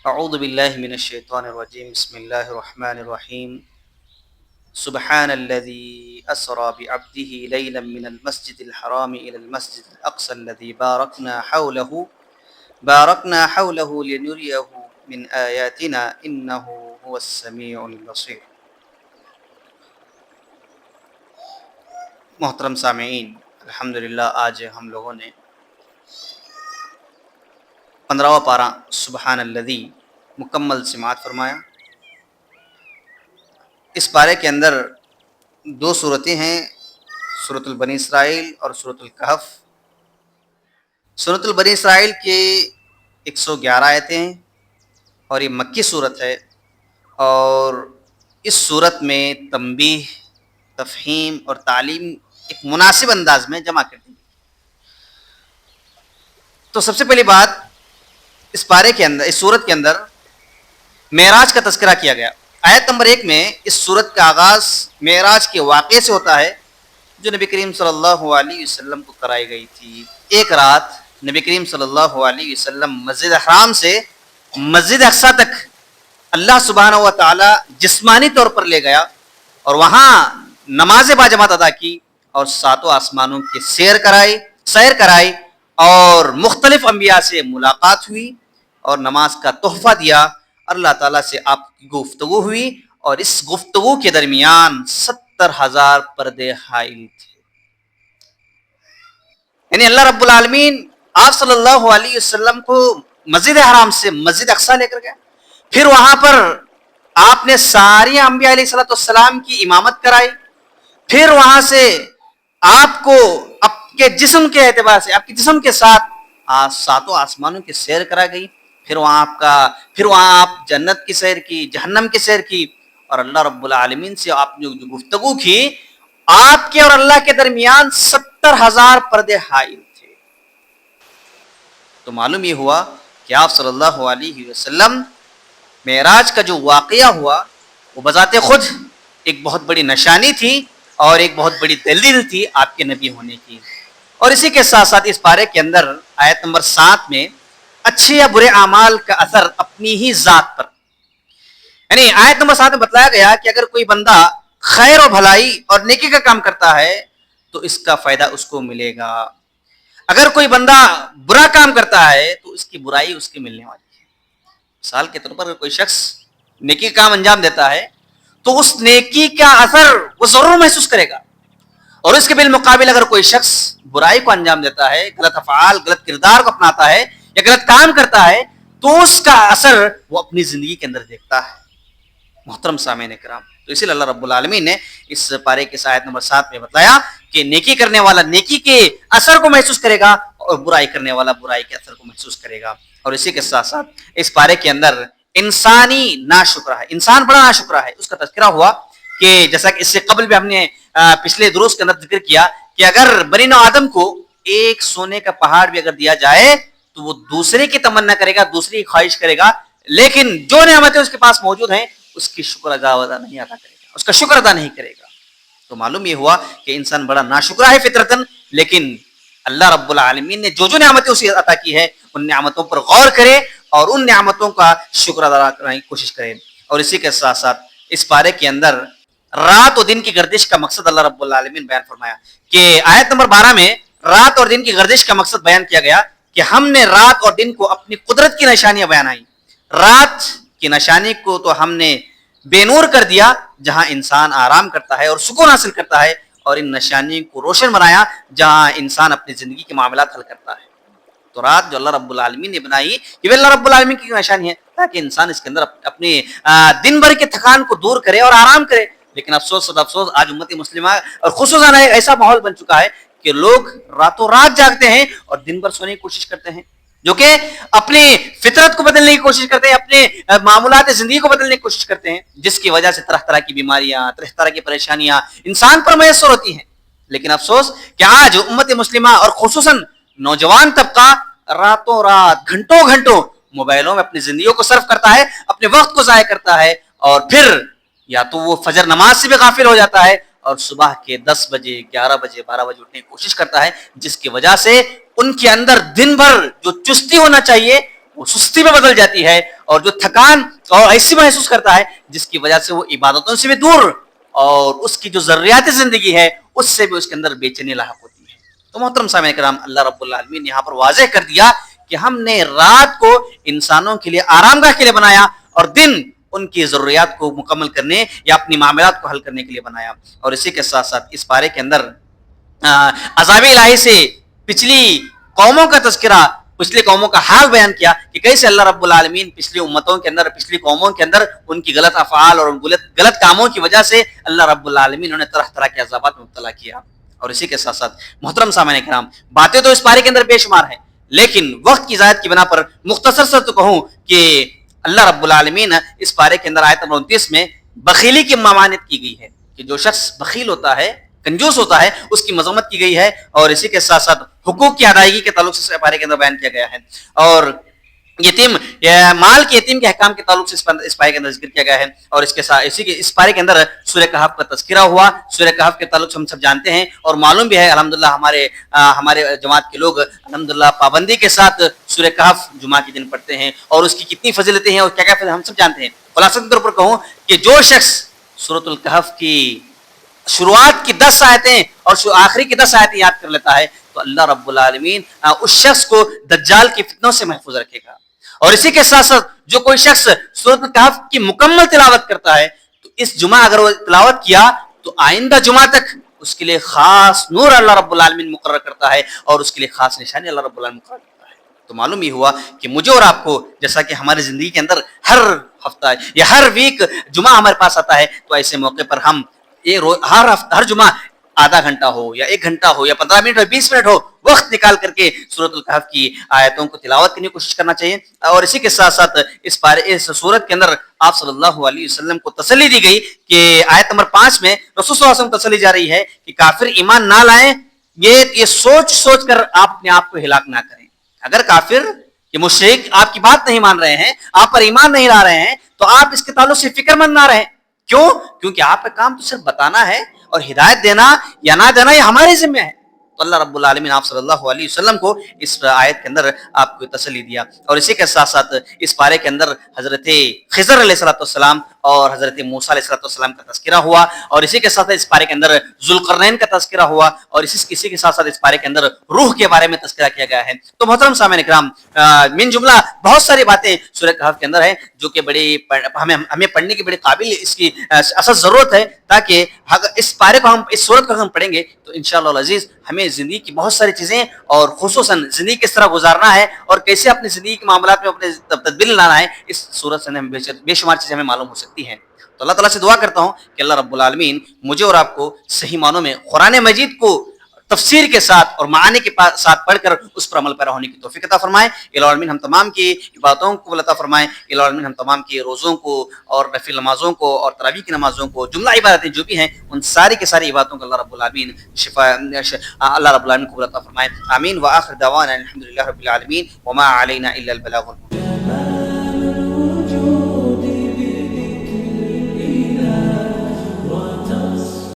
اعوذ باللہ من الشیطان الرجیم بسم اللہ الرحمن الرحیم سبحان الذي اسرى بعبده ليلا من المسجد الحرام الى المسجد الاقصى الذي باركنا حوله لنريه من آیاتنا انه هو السمیع البصیر۔ محترم سامعین، الحمدللہ آج ہم لوگوں نے 15واں پارہ سبحان الذی مکمل سماعت فرمایا۔ اس پارے کے اندر دو صورتیں ہیں، سورۃ البنی اسرائیل اور سورۃ الکہف۔ سورۃ البنی اسرائیل کے 111 آیتیں ہیں اور یہ مکی صورت ہے، اور اس صورت میں تنبیہ، تفہیم اور تعلیم ایک مناسب انداز میں جمع کر دی۔ تو سب سے پہلی بات، اس پارے کے اندر، اس صورت کے اندر معراج کا تذکرہ کیا گیا۔ آیت نمبر 1 میں اس صورت کا آغاز معراج کے واقعے سے ہوتا ہے جو نبی کریم صلی اللہ علیہ وسلم کو کرائی گئی تھی۔ ایک رات نبی کریم صلی اللہ علیہ وسلم مسجد حرام سے مسجد اقصی تک اللہ سبحانہ و تعالی جسمانی طور پر لے گیا اور وہاں نماز باجماعت ادا کی اور ساتوں آسمانوں کی سیر کرائی اور مختلف انبیاء سے ملاقات ہوئی اور نماز کا تحفہ دیا۔ اللہ تعالیٰ سے آپ کی گفتگو ہوئی اور اس گفتگو کے درمیان 70,000 پردے حائل تھے۔ یعنی اللہ رب العالمین آپ صلی اللہ علیہ وسلم کو مسجد حرام سے مسجد اقصی لے کر گیا، پھر وہاں پر آپ نے ساری انبیاء علیہ السلام کی امامت کرائی، پھر وہاں سے آپ کو آپ کے جسم کے اعتبار سے، آپ کے جسم کے ساتھ ساتوں آسمانوں کی سیر کرا گئی، پھر وہاں آپ جنت کی سیر کی، جہنم کی سیر کی، اور اللہ رب العالمین سے آپ نے جو گفتگو کی، آپ کے اور اللہ کے درمیان 70,000 پردے حائل تھے۔ تو معلوم یہ ہوا کہ آپ صلی اللہ علیہ وسلم معراج کا جو واقعہ ہوا وہ بذات خود ایک بہت بڑی نشانی تھی اور ایک بہت بڑی دلیل تھی آپ کے نبی ہونے کی۔ اور اسی کے ساتھ ساتھ اس پارے کے اندر آیت نمبر 7 میں اچھے یا برے اعمال کا اثر اپنی ہی ذات پر، یعنی آیت نمبر 7 میں بتلایا گیا کہ اگر کوئی بندہ خیر و بھلائی اور نیکی کا کام کرتا ہے تو اس کا فائدہ اس کو ملے گا، اگر کوئی بندہ برا کام کرتا ہے تو اس کی برائی اس کے ملنے والی ہے۔ مثال کے طور پر اگر کوئی شخص نیکی کا کام انجام دیتا ہے تو اس نیکی کا اثر وہ ضرور محسوس کرے گا، اور اس کے بالمقابل اگر کوئی شخص برائی کو انجام دیتا ہے، غلط افعال، غلط کردار کو اپناتا ہے یا غلط کام کرتا ہے تو اس کا اثر وہ اپنی زندگی کے اندر دیکھتا ہے۔ محترم سامعین کرام، تو اسی لیے اللہ رب العالمین نے اس پارے کے آیت نمبر 7 میں بتلایا کہ نیکی کرنے والا نیکی کے اثر کو محسوس کرے گا اور برائی کرنے والا برائی کے اثر کو محسوس کرے گا۔ اور اسی کے ساتھ ساتھ اس پارے کے اندر انسانی ناشکرہ ہے، انسان بڑا ناشکرہ ہے، اس کا تذکرہ ہوا کہ جیسا کہ اس سے قبل بھی ہم نے پچھلے دروس کے اندر ذکر کیا کہ اگر بنی نوع آدم کو ایک سونے کا پہاڑ بھی اگر دیا جائے تو وہ دوسرے کی تمنا کرے گا، دوسری کی خواہش کرے گا، لیکن جو نعمتیں اس کے پاس موجود ہیں اس کی شکر ادا نہیں ادا کرے گا، اس کا شکر ادا نہیں کرے گا۔ تو معلوم یہ ہوا کہ انسان بڑا ناشکرہ ہے فطرتاً، لیکن اللہ رب العالمین نے جو جو نعمتیں اسے عطا کی ہے ان نعمتوں پر غور کرے اور ان نعمتوں کا شکر ادا کرنے کی کوشش کرے۔ اور اسی کے ساتھ ساتھ اس پارے کے اندر رات اور دن کی گردش کا مقصد اللہ رب العالمین بیان فرمایا کہ آیت نمبر 12 میں رات اور دن کی گردش کا مقصد بیان کیا گیا کہ ہم نے رات اور دن کو اپنی قدرت کی نشانیاں بیانائیں۔ رات کی نشانی کو تو ہم نے بے نور کر دیا جہاں انسان آرام کرتا ہے اور سکون حاصل کرتا ہے، اور ان نشانی کو روشن بنایا جہاں انسان اپنی زندگی کے معاملات حل کرتا ہے۔ تو رات جو اللہ رب العالمین نے بنائی یہ اللہ رب العالمین کی نشانی ہے تاکہ انسان اس کے اندر اپنے دن بھر کے تھکان کو دور کرے اور آرام کرے۔ لیکن افسوس آج امت مسلمہ اور خصوصاً ایسا ماحول بن چکا ہے کہ لوگ راتوں رات جاگتے ہیں اور دن بھر سونے کی کوشش کرتے ہیں، جو کہ اپنی فطرت کو بدلنے کی کوشش کرتے ہیں، اپنے معمولات زندگی کو بدلنے کی کوشش کرتے ہیں، جس کی وجہ سے طرح طرح کی بیماریاں، طرح طرح کی پریشانیاں انسان پر میسر ہوتی ہیں۔ لیکن افسوس کہ آج امت مسلمہ اور خصوصاً نوجوان طبقہ راتوں رات گھنٹوں موبائلوں میں اپنی زندگیوں کو صرف کرتا ہے، اپنے وقت کو ضائع کرتا ہے، اور پھر یا تو وہ فجر نماز سے بھی غافل ہو جاتا ہے اور صبح کے 10 بجے 11 بجے 12 بجے اٹھنے کی کوشش کرتا ہے، جس کی وجہ سے ان کے اندر دن بھر جو چستی ہونا چاہیے وہ سستی میں بدل جاتی ہے اور جو تھکان اور ایسی محسوس کرتا ہے جس کی وجہ سے وہ عبادتوں سے بھی دور اور اس کی جو ضروریات زندگی ہے اس سے بھی اس کے اندر بے چینی لاحق ہوتی ہے. تو محترم سامعین کرام، اللہ رب العالمین نے یہاں پر واضح کر دیا کہ ہم نے رات کو انسانوں کے لیے آرام گاہ کے لیے بنایا اور دن ان کی ضروریات کو مکمل کرنے یا اپنی معاملات کو حل کرنے کے لیے بنایا. اور اسی کے ساتھ ساتھ اس پارے کے اندر عذاب الہی سے پچھلی قوموں کا تذکرہ، پچھلی قوموں کا حال بیان کیا کہ کیسے اللہ رب العالمین پچھلی امتوں کے اندر، پچھلی قوموں کے اندر ان کی غلط افعال اور غلط کاموں کی وجہ سے اللہ رب العالمین انہیں طرح طرح کے عذابات میں مبتلا کیا. اور اسی کے ساتھ ساتھ محترم سامعین کرام، باتیں تو اس پارے کے اندر بے شمار ہیں، لیکن وقت کی زیادت کی بنا پر مختصر سے تو کہوں کہ اللہ رب العالمین اس پارے کے اندر آیت نمبر 29 میں بخیلی کی ممانعت کی گئی ہے کہ جو شخص بخیل ہوتا ہے، کنجوس ہوتا ہے، اس کی مذمت کی گئی ہے. اور اسی کے ساتھ ساتھ حقوق کی ادائیگی کے تعلق سے پارے کے اندر بیان کیا گیا ہے اور یتیم مال کے یتیم کے احکام کے تعلق سے اس پارے کے اندر ذکر کیا گیا ہے. اور اس کے ساتھ اس پارے کے اندر سورہ کہف کا تذکرہ ہوا. سورہ کہف کے تعلق سے ہم سب جانتے ہیں اور معلوم بھی ہے الحمدللہ، ہمارے جماعت کے لوگ الحمدللہ پابندی کے ساتھ سورہ کہف جمعہ کے دن پڑھتے ہیں اور اس کی کتنی فضیلتیں ہیں اور کیا کیا فضیلتیں ہم سب جانتے ہیں. خلاصہ کے طور پر کہوں کہ جو شخص سورۃ الکہف کی شروعات کی 10 آیتیں اور آخری کی 10 آیتیں یاد کر لیتا ہے تو اللہ رب العالمین اس شخص کو دجال کی فتنوں سے محفوظ رکھے گا. اور اسی کے ساتھ ساتھ جو کوئی شخص سورۃ الکہف کی مکمل تلاوت کرتا ہے تو اس جمعہ اگر وہ تلاوت کیا تو آئندہ جمعہ تک اس کے لیے خاص نور اللہ رب العالمین مقرر کرتا ہے اور اس کے لیے خاص نشانی اللہ رب العالمین مقرر کرتا ہے. تو معلوم یہ ہوا کہ مجھے اور آپ کو، جیسا کہ ہماری زندگی کے اندر ہر ہفتہ یا ہر ویک جمعہ ہمارے پاس آتا ہے، تو ایسے موقع پر ہم ہر جمعہ آدھا گھنٹہ ہو یا 1 گھنٹہ ہو یا 15 منٹ ہو 20 منٹ ہو وقت نکال کر کے سورۃ الکہف کی آیتوں کو تلاوت کرنے کی کوشش کرنا چاہیے. اور اسی کے ساتھ ساتھ اس سورت کے اندر آپ صلی اللہ علیہ وسلم کو تسلی دی گئی کہ آیت نمبر 5 میں رسول صلی اللہ علیہ وسلم تسلی جا رہی ہے کہ کافر ایمان نہ لائیں، یہ سوچ کر آپ اپنے آپ کو ہلاک نہ کریں. اگر کافر یہ مشرک آپ کی بات نہیں مان رہے ہیں، آپ پر ایمان نہیں لا رہے ہیں، تو آپ اس کے تعلق سے فکر مند نہ رہیں. کیوں؟ کیونکہ آپ کا کام تو صرف بتانا ہے اور ہدایت دینا یا نہ دینا یہ ہمارے ذمہ ہے. تو اللہ رب العالمین آپ صلی اللہ علیہ وسلم کو اس آیت کے اندر آپ کو تسلی دیا. اور اسی کے ساتھ ساتھ اس پارے کے اندر حضرت خضر علیہ السلام اور حضرت موسیٰ علیہ السلام کا تذکرہ ہوا. اور اسی کے ساتھ اس پارے کے اندر ذوالقرنین کا تذکرہ ہوا. اور اسی کے ساتھ ساتھ اس پارے کے اندر روح کے بارے میں تذکرہ کیا گیا ہے. تو محترم سامعین کرام، من جملہ بہت ساری باتیں سورہ کہف کے اندر ہیں جو کہ بڑی ہمیں پڑھنے کی بڑی قابل اس کی اصل ضرورت ہے، تاکہ اس پارے کو ہم، اس سورت کو ہم پڑھیں گے تو انشاءاللہ العزیز ہمیں زندگی کی بہت ساری چیزیں اور خصوصاً زندگی کس طرح گزارنا ہے اور کیسے اپنی زندگی کے معاملات میں اپنے تبدیلی لانا ہے، اس سورت سے ہمیں بے شمار چیزیں ہمیں معلوم ہو سکتی ہیں. تو اللہ تعالیٰ سے دعا کرتا ہوں کہ اللہ رب العالمین مجھے اور آپ کو صحیح معنوں میں قرآن مجید کو تفسیر کے ساتھ اور معانی کے ساتھ پڑھ کر اس پر عمل پیرا ہونے کی توفیق عطا فرمائے. الہ العالمین ہم تمام کی عبادتوں کو عطا فرمائے. الہ العالمین ہم تمام کی روزوں کو اور نفل نمازوں کو اور تراویح کی نمازوں کو، جملہ عبادتیں جو بھی ہیں، ان ساری کی ساری عبادتوں کو اللہ رب العالمین اللہ رب العالمین کو عطا فرمائے. آمین. وآخر دعوانا الحمدللہ رب العالمین وما علینا الا البلاغ المبین.